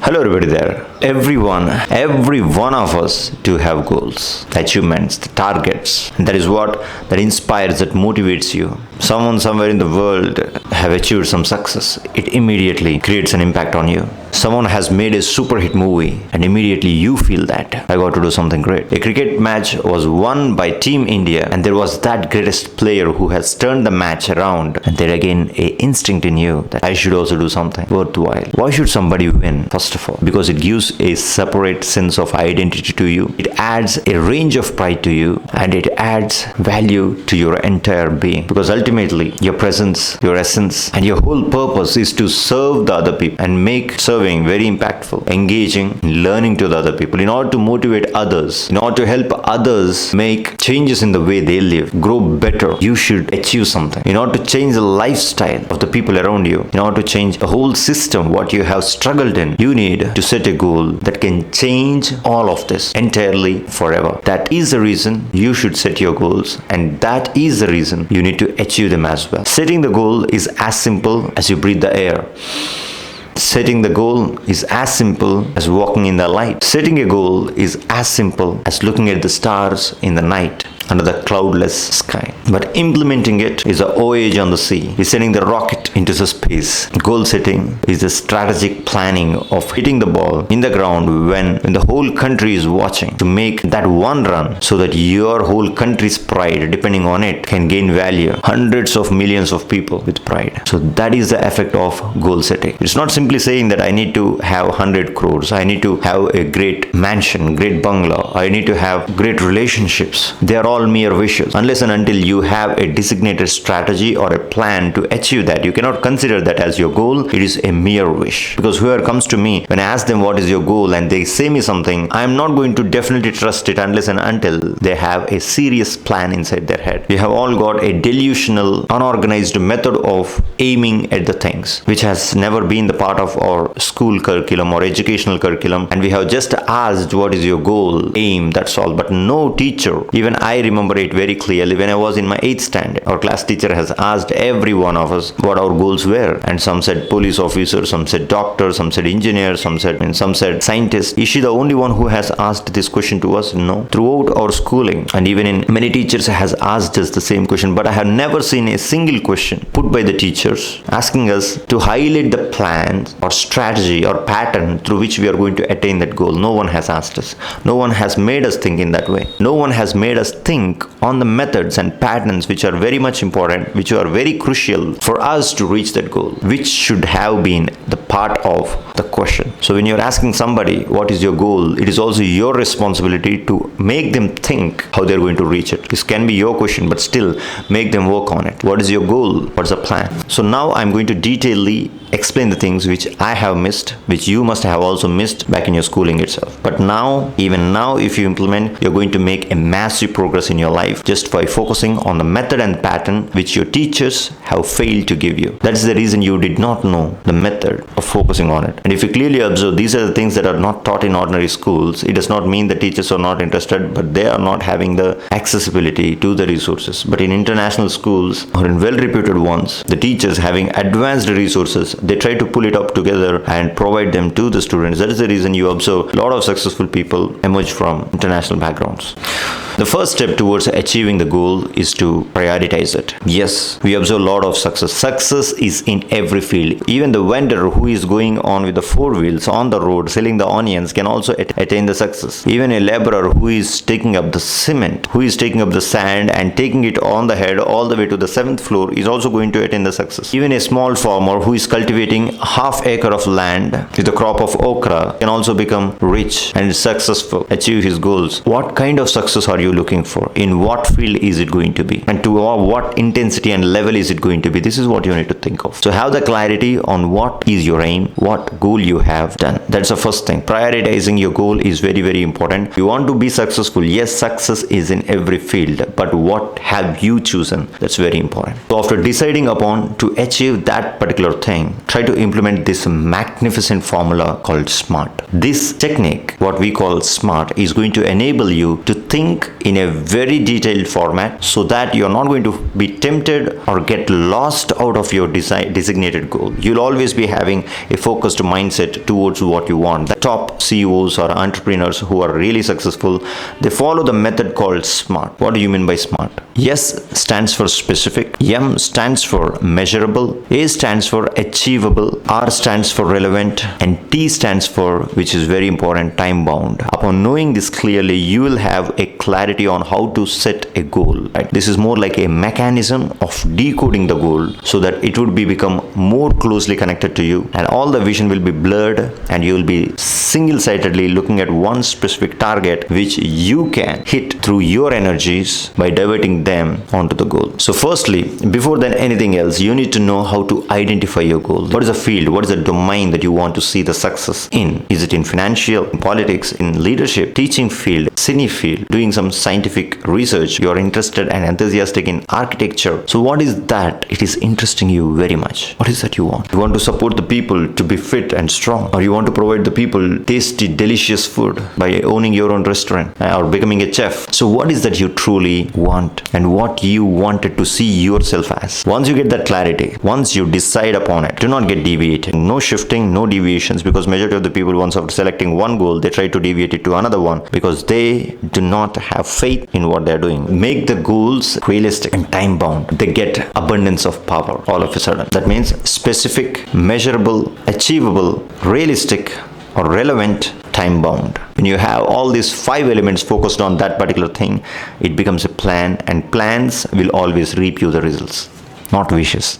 Hello everybody there. Every one of us do have goals, achievements, targets. And that is what that inspires, that motivates you. Someone somewhere in the world have achieved some success. It immediately creates an impact on you. Someone has made a super hit movie and immediately you feel that I got to do something great. A cricket match was won by Team India and there was that greatest player who has turned the match around, and there again a instinct in you that I should also do something worthwhile. Why should somebody win? First of all, because it gives a separate sense of identity to you. It adds a range of pride to you and it adds value to your entire being, because ultimately your presence, your essence and your whole purpose is to serve the other people and make serving very impactful, engaging, learning to the other people, in order to motivate others, in order to help others make changes in the way they live, grow better. You should achieve something. In order to change the lifestyle of the people around you, in order to change the whole system, what you have struggled in, you need to set a goal that can change all of this entirely forever. That is the reason you should set your goals, and that is the reason you need to achieve them as well. Setting the goal is as simple as you breathe the air. Setting the goal is as simple as walking in the light. Setting a goal is as simple as looking at the stars in the night under the cloudless sky. But implementing it is a voyage on the sea. Is sending the rocket into the space. Goal setting is the strategic planning of hitting the ball in the ground when the whole country is watching, to make that one run so that your whole country's pride, depending on it, can gain value. Hundreds of millions of people with pride. So that is the effect of goal setting. It's not simply saying that I need to have 100 crores, I need to have a great mansion, great bungalow, I need to have great relationships. They are all mere wishes. Unless and until you have a designated strategy or a plan to achieve that, you cannot consider that as your goal. It is a mere wish. Because whoever comes to me, when I ask them what is your goal and they say me something, I am not going to definitely trust it unless and until they have a serious plan inside their head. We have all got a delusional, unorganized method of aiming at the things, which has never been the part of our school curriculum or educational curriculum, and we have just asked what is your goal, aim, that's all. But no teacher, even I remember it very clearly when I was in my 8th standard, our class teacher has asked every one of us what our goals were, and some said police officer, some said doctor, some said engineer, some said scientist. Is she the only one who has asked this question to us? No. Throughout our schooling, and even in many teachers has asked us the same question, but I have never seen a single question put by the teachers asking us to highlight the plans or strategy or pattern through which we are going to attain that goal. No one has asked us. No one has made us think in that way. No one has made us think on the methods and patterns which are very much important, which are very crucial for us to reach that goal, which should have been the part of the question. So when you're asking somebody what is your goal, it is also your responsibility to make them think how they're going to reach it. This can be your question, but still make them work on it. What is your goal? What's the plan? So now I'm going to detailedly explain the things which I have missed, which you must have also missed back in your schooling itself. But now, even now, if you implement, you're going to make a massive progress in your life just by focusing on the method and pattern which your teachers have failed to give you. That's the reason you did not know the method of focusing on it. And if you clearly observe, these are the things that are not taught in ordinary schools. It does not mean the teachers are not interested, but they are not having the accessibility to the resources. But in international schools or in well-reputed ones, the teachers having advanced resources, they try to pull it up together and provide them to the students. That is the reason you observe a lot of successful people emerge from international backgrounds. The first step towards achieving the goal is to prioritize it. Yes, we observe a lot of success. Success is in every field. Even the vendor who is going on with the 4 wheels on the road selling the onions can also attain the success. Even a laborer who is taking up the cement, who is taking up the sand and taking it on the head all the way to the 7th floor is also going to attain the success. Even a small farmer who is cultivating half acre of land with a crop of okra can also become rich and successful, achieve his goals. What kind of success are you looking for? In what field is it going to be? And to what intensity and level is it going to be? This is what you need to think of. So have the clarity on what is your aim, what goal you have done. That's the first thing. Prioritizing your goal is very, very important. You want to be successful. Yes, success is in every field, but what have you chosen? That's very important. So after deciding upon to achieve that particular thing, try to implement this magnificent formula called SMART. This technique, what we call SMART, is going to enable you to think in a very detailed format so that you're not going to be tempted or get lost out of your designated goal. You'll always be having a focused mindset towards what you want. The top CEOs or entrepreneurs who are really successful, they follow the method called SMART. What do you mean by SMART? S stands for specific, M stands for measurable, A stands for achievable, R stands for relevant, and T stands for, which is very important, time bound. Upon knowing this clearly, you will have a clarity on how to set a goal. Right? This is more like a mechanism of decoding the goal so that it would become more closely connected to you, and all the vision will be blurred, and you will be single-sightedly looking at one specific target which you can hit through your energies by diverting them onto the goal. So firstly, before than anything else, you need to know how to identify your goal. What is the field? What is the domain that you want to see the success in? Is it in financial, in politics, in leadership, teaching field, cine field, doing some scientific research? You are interested and enthusiastic in architecture. So what is that? It is interesting you very much. What is that you want? You want to support the people to be fit and strong, or you want to provide the people tasty, delicious food by owning your own restaurant or becoming a chef. So what is that you truly want and what you wanted to see yourself as? Once you get that clarity, once you decide upon it, do not get deviated. No shifting, no deviations, because majority of the people, once after selecting one goal, they try to deviate it to another one because they do not have faith in what they're doing. Make the goals realistic and time bound. They get abundance of power all of a sudden. That means specific, measurable, achievable, realistic, or relevant, time bound. When you have all these 5 elements focused on that particular thing, it becomes a plan, and plans will always reap you the results, not wishes.